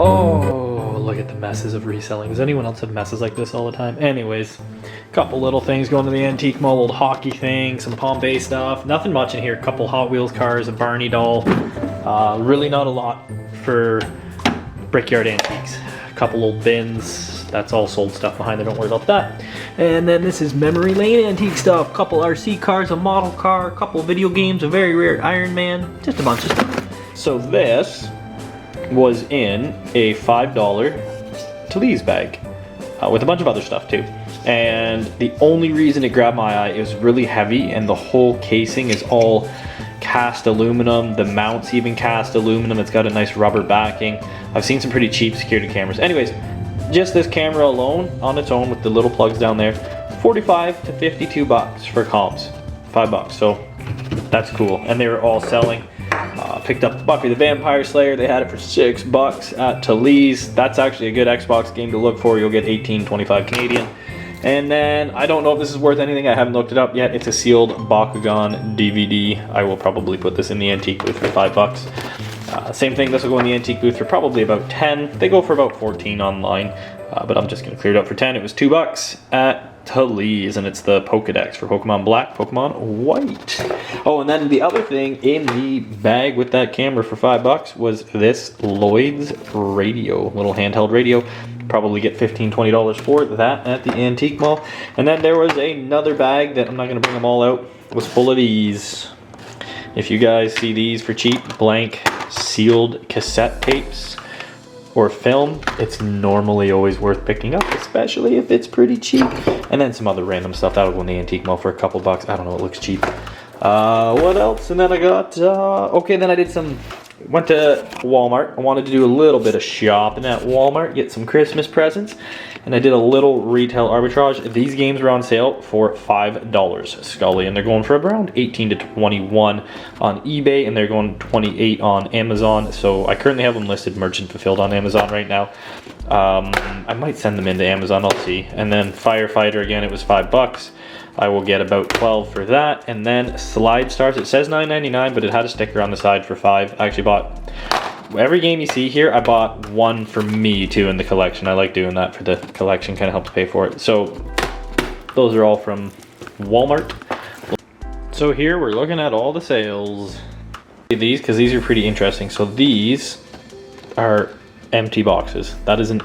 Oh, look at the messes of reselling. Does anyone else have messes like this all the time? Anyways, couple little things going to the antique mall, old hockey thing, some Palm Bay stuff. Nothing much in here. Couple Hot Wheels cars, a Barney doll. Really not a lot for Brickyard Antiques. A couple old bins. That's all sold stuff behind there, don't worry about that. And then this is Memory Lane antique stuff. Couple RC cars, a model car, a couple video games, a very rare Iron Man, just a bunch of stuff. So this was in a $5 Talese bag with a bunch of other stuff too. And the only reason it grabbed my eye, it was really heavy and the whole casing is all cast aluminum. The mount's even cast aluminum. It's got a nice rubber backing. I've seen some pretty cheap security cameras. Anyways, just this camera alone on its own with the little plugs down there, 45 to 52 bucks for comps, $5. So that's cool. And they were all selling. Picked up Buffy the Vampire Slayer. They had it for $6 at Talese. That's actually a good Xbox game to look for. You'll get 18.25 Canadian. And then I don't know if this is worth anything. I haven't looked it up yet. It's a sealed Bakugan DVD. I will probably put this in the antique booth for $5. Same thing. This will go in the antique booth for probably about 10. They go for about 14 online, but I'm just gonna clear it up for 10. It was $2 at Talese, and it's the Pokedex for Pokemon Black, Pokemon White. Oh, and then the other thing in the bag with that camera for $5 was this Lloyd's radio, little handheld radio. Probably get $15, $20 for that at the antique mall. And then there was another bag that I'm not gonna bring them all out. It was full of these. If you guys see these for cheap, blank sealed cassette tapes or film, it's normally always worth picking up, especially if it's pretty cheap. And then some other random stuff that'll go in the antique mall for a couple bucks. I don't know, it looks cheap. What else? And then I got okay, then I went to Walmart. I wanted to do a little bit of shopping at Walmart, get some Christmas presents, and I did a little retail arbitrage. These games were on sale for $5, Scully, and they're going for around 18 to 21 on eBay, and they're going 28 on Amazon. So I currently have them listed merchant fulfilled on Amazon right now. I might send them into Amazon, I'll see. And then Firefighter, again, it was $5. I will get about 12 for that. And then Slide Stars, it says $9.99, but it had a sticker on the side for $5. I actually bought every game you see here. I bought one for me too in the collection. I like doing that for the collection, kind of helps pay for it. So those are all from Walmart. So here we're looking at all the sales. These, because these are pretty interesting. So these are empty boxes. That is an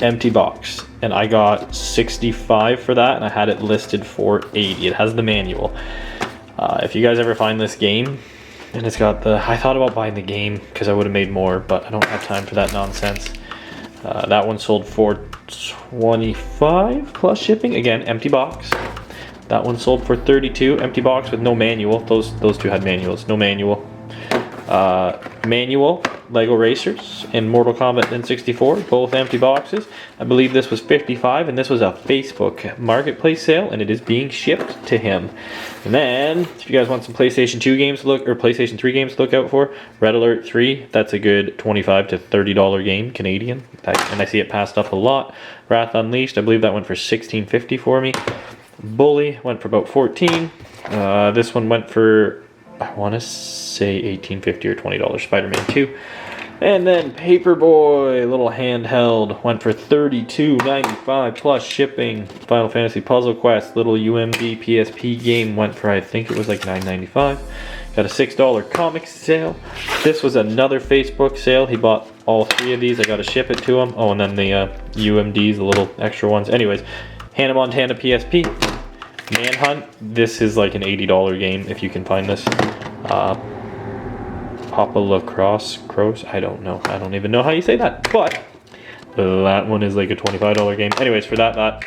empty box, and I got 65 for that, and I had it listed for 80. It has the manual. If you guys ever find this game and it's got the, I thought about buying the game because I would have made more, but I don't have time for that nonsense. That one sold for $25 plus shipping. Again, empty box. That one sold for $32, empty box with no manual. Those two had manuals, no manual. Manual Lego Racers and Mortal Kombat N64, both empty boxes. I believe this was $55, and this was a Facebook Marketplace sale, and it is being shipped to him. And then, if you guys want some PlayStation 2 games to look, or PlayStation 3 games to look out for, Red Alert 3, that's a good $25 to $30 game, Canadian, and I see it passed up a lot. Wrath Unleashed, I believe that went for $16.50 for me. Bully went for about $14. This one went for, I want to say $18.50 or $20. Spider-Man 2. And then Paperboy, little handheld, went for $32.95 plus shipping. Final Fantasy Puzzle Quest, little UMD PSP game, went for, I think it was like $9.95. Got a $6 comic sale. This was another Facebook sale. He bought all 3 of these. I got to ship it to him. Oh, and then the UMDs, the little extra ones. Anyways, Hannah Montana PSP. Manhunt, this is like an $80 game if you can find this. Papa Lacrosse Crows, I don't know. I don't even know how you say that, but that one is like a $25 game. Anyways, for that,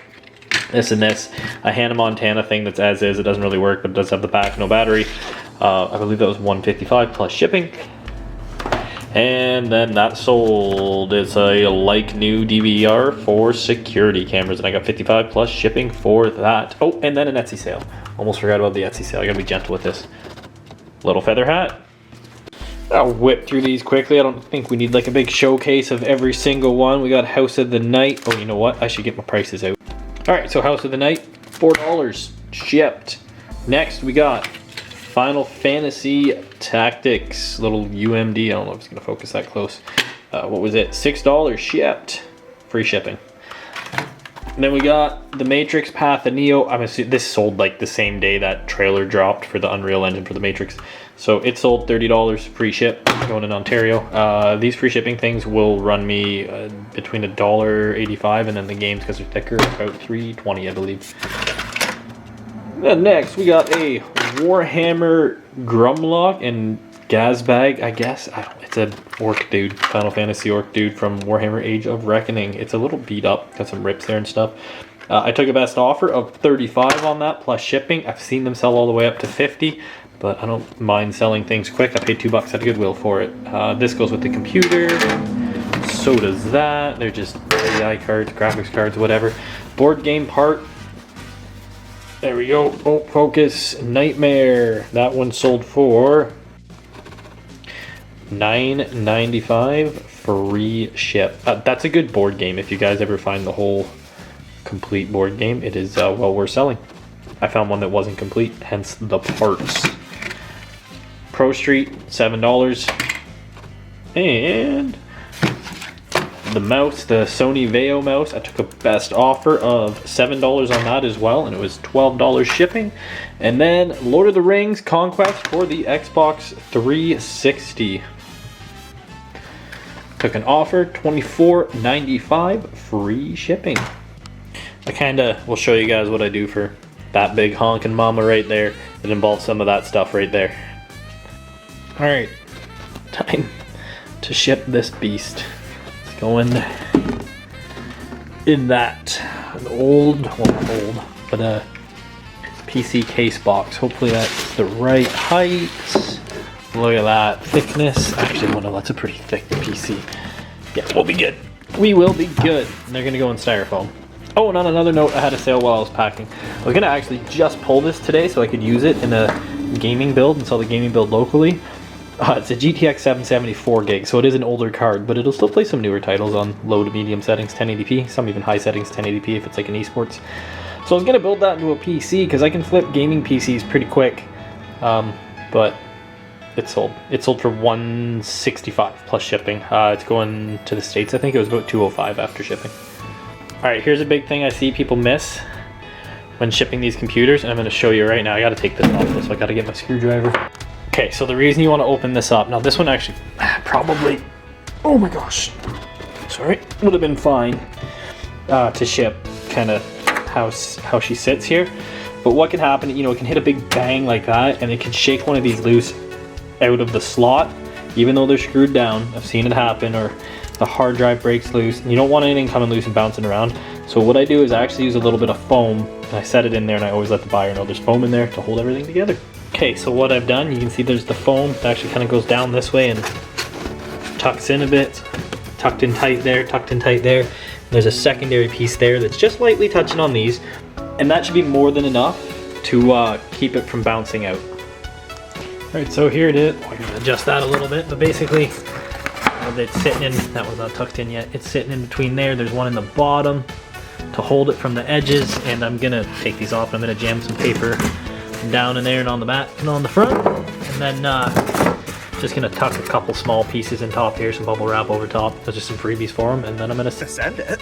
this and this, a Hannah Montana thing that's as is. It doesn't really work, but it does have the back, no battery. I believe that was $155 plus shipping. And then that sold. It's a like new DVR for security cameras, and I got $55 plus shipping for that. Oh, and then an Etsy sale. Almost forgot about the Etsy sale. I gotta be gentle with this. Little feather hat. I'll whip through these quickly. I don't think we need like a big showcase of every single one. We got House of the Night. Oh, you know what? I should get my prices out. All right, so House of the Night, $4 shipped. Next, we got Final Fantasy Tactics, little UMD. I don't know if it's gonna focus that close. what was it? $6 shipped, free shipping. And then we got the Matrix Path of Neo. I'm assuming this sold like the same day that trailer dropped for the Unreal Engine for the Matrix. So it sold $30 free ship going in Ontario. These free shipping things will run me between $1.85 and then the games, because they're thicker, about $3.20 I believe. Then next we got a Warhammer Grumlock and Gazbag, I guess. It's a orc dude, Final Fantasy orc dude from Warhammer Age of Reckoning. It's a little beat up, got some rips there and stuff. I took a best offer of $35 on that plus shipping. I've seen them sell all the way up to $50, but I don't mind selling things quick. I paid $2 at Goodwill for it. This goes with the computer. So does that. They're just AI cards, graphics cards, whatever. Board game part. There we go. Oh, focus. Nightmare. That one sold for $9.95 free ship. That's a good board game. If you guys ever find the whole complete board game, it is well worth selling. I found one that wasn't complete, hence the parts. Pro Street, $7. And the mouse, the Sony Vaio mouse, I took a best offer of $7 on that as well, and it was $12 shipping. And then Lord of the Rings Conquest for the Xbox 360. Took an offer, $24.95 free shipping. I kinda will show you guys what I do for that big honkin' mama right there. It involves some of that stuff right there. Alright, time to ship this beast. It's going in that, an old, well not old, but a PC case box. Hopefully that's the right height. Look at that thickness. Actually, well, no, that's a pretty thick PC. Yeah, we'll be good. We will be good. And they're gonna go in styrofoam. Oh, and on another note, I had a sale while I was packing. I was gonna actually just pull this today so I could use it in a gaming build and sell the gaming build locally. It's a GTX 770 4GB, so it is an older card, but it'll still play some newer titles on low to medium settings, 1080p, some even high settings, 1080p if it's like an esports. So I was gonna build that into a PC because I can flip gaming PCs pretty quick, but it sold. It sold for $165 plus shipping. It's going to the States. I think it was about $205 after shipping. All right, here's a big thing I see people miss when shipping these computers, and I'm going to show you right now. I got to take this off, so I got to get my screwdriver. Okay, so the reason you want to open this up, now this one actually probably, oh my gosh, sorry, would have been fine to ship, kind of how she sits here. But what can happen, you know, it can hit a big bang like that, and it can shake one of these loose out of the slot, even though they're screwed down. I've seen it happen, or the hard drive breaks loose, and you don't want anything coming loose and bouncing around. So what I do is I actually use a little bit of foam, and I set it in there, and I always let the buyer know there's foam in there to hold everything together. Okay, so what I've done, you can see there's the foam that actually kind of goes down this way and tucks in a bit, tucked in tight there, tucked in tight there. There's a secondary piece there that's just lightly touching on these, and that should be more than enough to keep it from bouncing out. Alright, so here it is. I'm gonna adjust that a little bit, but basically it's sitting in, that was not tucked in yet, it's sitting in between there. There's one in the bottom to hold it from the edges, and I'm gonna take these off. I'm gonna jam some paper down in there and on the back and on the front, and then just gonna tuck a couple small pieces in top here, some bubble wrap over top. There's just some freebies for them, and then I'm gonna send it.